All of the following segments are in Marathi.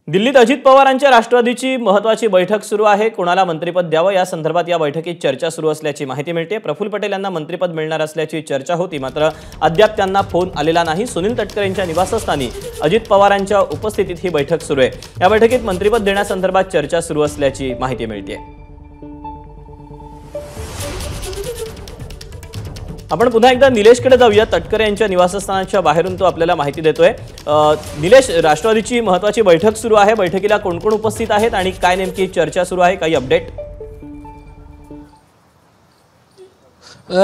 दिल्लीत अजित पवारांच्या राष्ट्रवादीची महत्त्वाची बैठक सुरू आहे। कोणाला मंत्रिपद द्यावं या संदर्भात या बैठकीत चर्चा सुरू असल्याची माहिती मिळते। प्रफुल्ल पटेल यांना मंत्रिपद मिळणार असल्याची चर्चा होती, मात्र अद्याप त्यांना फोन आलेला नाही। सुनील तटकरे यांच्या निवासस्थानी अजित पवारांच्या उपस्थितीत ही बैठक सुरू आहे। या बैठकीत मंत्रिपद देण्यासंदर्भात चर्चा सुरू असल्याची माहिती मिळते। आपण पुन्हा एकदा निलेशकडे जाऊया। तटकरे यांच्या निवासस्थानाच्या बाहेरून तो आपल्याला माहिती देतोय। निलेश, राष्ट्रवादीची महत्त्वाची बैठक सुरू आहे, बैठकीला कोण कोण उपस्थित आहेत आणि काय नेमकी चर्चा सुरू आहे, काही अपडेट?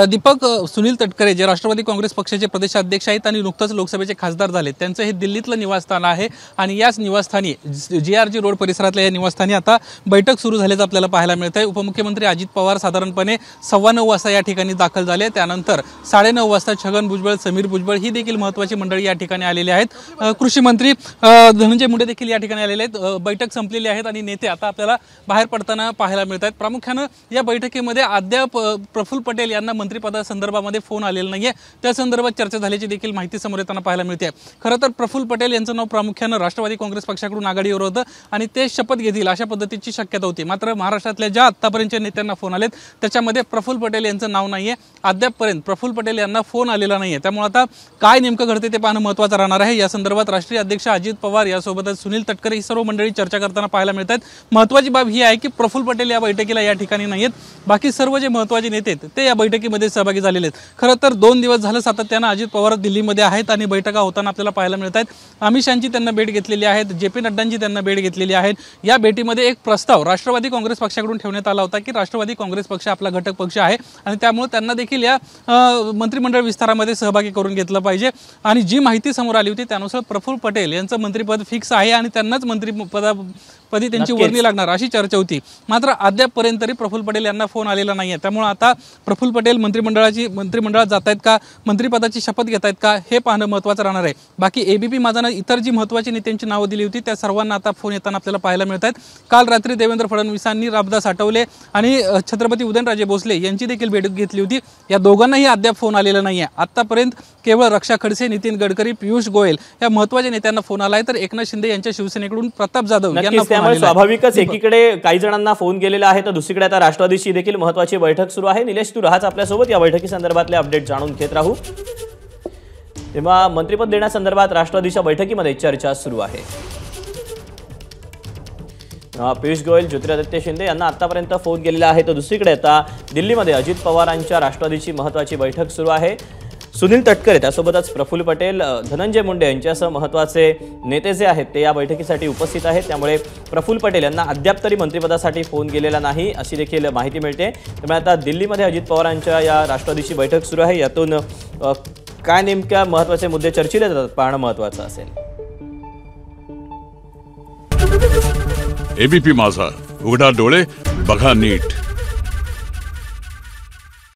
दीपक, सुनील तटकरे जे राष्ट्रवादी काँग्रेस पक्षाचे प्रदेशाध्यक्ष आहेत आणि नुकतेच लोकसभेचे खासदार झाले, त्यांचं हे दिल्लीतलं निवासस्थान आहे आणि याच निवासस्थानी GRG रोड परिसरातल्या या निवासस्थानी आता बैठक सुरू झाल्याचं आपल्याला पाहायला मिळत आहे। उपमुख्यमंत्री अजित पवार साधारणपणे 9:15 वाजता या ठिकाणी दाखल झाले। त्यानंतर 9:30 वाजता छगन भुजबळ, समीर भुजबळ ही देखील महत्त्वाची मंडळी या ठिकाणी आलेली आहेत। कृषी मंत्री धनंजय मुंडे देखील या ठिकाणी आलेले आहेत। बैठक संपलेली आहेत आणि नेते आता आपल्याला बाहेर पडताना पाहायला मिळत आहेत। प्रामुख्याने या बैठकीमध्ये अद्याप प्रफुल्ल पटेल यांना मंत्रिपदासंदर्भामध्ये फोन आलेला नाहीये, त्या संदर्भात चर्चा झाल्याची देखील माहिती समोर येताना पाहायला मिळते। खरं तर प्रफुल्ल पटेल यांचं नाव प्रामुख्याने राष्ट्रवादी काँग्रेस पक्षाकडून आघाडीवर होतं आणि ते शपथ घेतील अशा पद्धतीची शक्यता होती। मात्र महाराष्ट्रातल्या ज्या आतापर्यंतच्या नेत्यांना फोन आलेत त्याच्यामध्ये प्रफुल्ल पटेल यांचं नाव नाहीये। अद्यापपर्यंत प्रफुल्ल पटेल यांना फोन आलेला नाहीये, त्यामुळे आता काय नेमकं घडते ते पाहणं महत्त्वाचं राहणार आहे। या संदर्भात राष्ट्रीय अध्यक्ष अजित पवार यासोबतच सुनील तटकरे ही सर्व मंडळी चर्चा करताना पाहायला मिळतात। महत्त्वाची बाब ही आहे की प्रफुल्ल पटेल या बैठकीला या ठिकाणी नाहीयेत, बाकी सर्व जे महत्त्वाचे नेते आहेत ते या बैठकीमध्ये सहभागी झालेले आहेत। खरं तर 2 दिवस झालं सातत्यानं अजित पवार दिल्लीमध्ये आहेत आणि बैठका होताना आपल्याला पाहायला मिळत आहेत। अमित शहांची त्यांना भेट घेतलेली आहे, JP नड्डांची त्यांना भेट घेतलेली आहे। या भेटीमध्ये एक प्रस्ताव राष्ट्रवादी काँग्रेस पक्षाकडून ठेवण्यात आला होता की राष्ट्रवादी काँग्रेस पक्ष आपला घटक पक्ष आहे आणि त्यामुळे त्यांना देखील या मंत्रिमंडळ विस्तारामध्ये सहभागी करून घेतलं पाहिजे। आणि जी माहिती समोर आली होती त्यानुसार प्रफुल्ल पटेल यांचं मंत्रिपद फिक्स आहे आणि त्यांनाच मंत्रिपदी त्यांची वर्णी लागणार अशी चर्चा होती। मात्र अद्यापपर्यंत तरी प्रफुल्ल पटेल यांना फोन आलेला नाहीये, त्यामुळे आता प्रफुल्ल पटेल मंत्रिमंडळात जात आहेत का, मंत्रिपदाची शपथ घेत आहेत का, हे पाहणं महत्त्वाचं राहणार आहे। बाकी ABP माझानं इतर जी महत्त्वाची नेत्यांची नावं दिली होती त्या सर्वांना आता फोन येताना आपल्याला पाहायला मिळत आहेत। काल रात्री देवेंद्र फडणवीसांनी रामदास आठवले आणि छत्रपती उदयनराजे भोसले यांची देखील भेट घेतली होती। या दोघांनाही अद्याप फोन आलेला नाहीये। आतापर्यंत केवळ रक्षा खडसे, नितीन गडकरी, पियुष गोयल या महत्त्वाच्या नेत्यांना फोन आलाय, तर एकनाथ शिंदे यांच्या शिवसेनेकडून प्रताप जाधव यांना फोन आलेला आहे। स्वाभाविकच एकीकडे काही जणांना फोन गेलेला आहे तर दुसरीकडे आता राष्ट्रवादीची देखील महत्त्वाची बैठक सुरू आहे। निलेश, तू राहाच आपल्यासोबत, या बैठकी संदर्भातले अपडेट जाणून घेत राहू। तेव्हा मंत्रिपद देण्यासंदर्भात राष्ट्रवादीच्या बैठकीमध्ये चर्चा सुरू आहे। पियुष गोयल, ज्योतिरादित्य शिंदे यांना आतापर्यंत फोन गेलेला आहे, तर दुसरीकडे आता दिल्लीमध्ये अजित पवारांच्या राष्ट्रवादीची महत्त्वाची बैठक सुरू आहे। सुनील तटकरे त्यासोबतच प्रफुल्ल पटेल, धनंजय मुंडे यांच्यासह महत्त्वाचे नेते जे आहेत ते या बैठकीसाठी उपस्थित आहेत। त्यामुळे प्रफुल्ल पटेल यांना अद्याप तरी मंत्रिपदासाठी फोन गेलेला नाही अशी देखील माहिती मिळते। त्यामुळे आता दिल्लीमध्ये अजित पवारांच्या या राष्ट्रवादीची बैठक सुरू आहे, यातून काय नेमक्या महत्त्वाचे मुद्दे चर्चिले जातात पाहणं महत्त्वाचं असेल। ABP माझा, उघडा डोळे बघा नीट।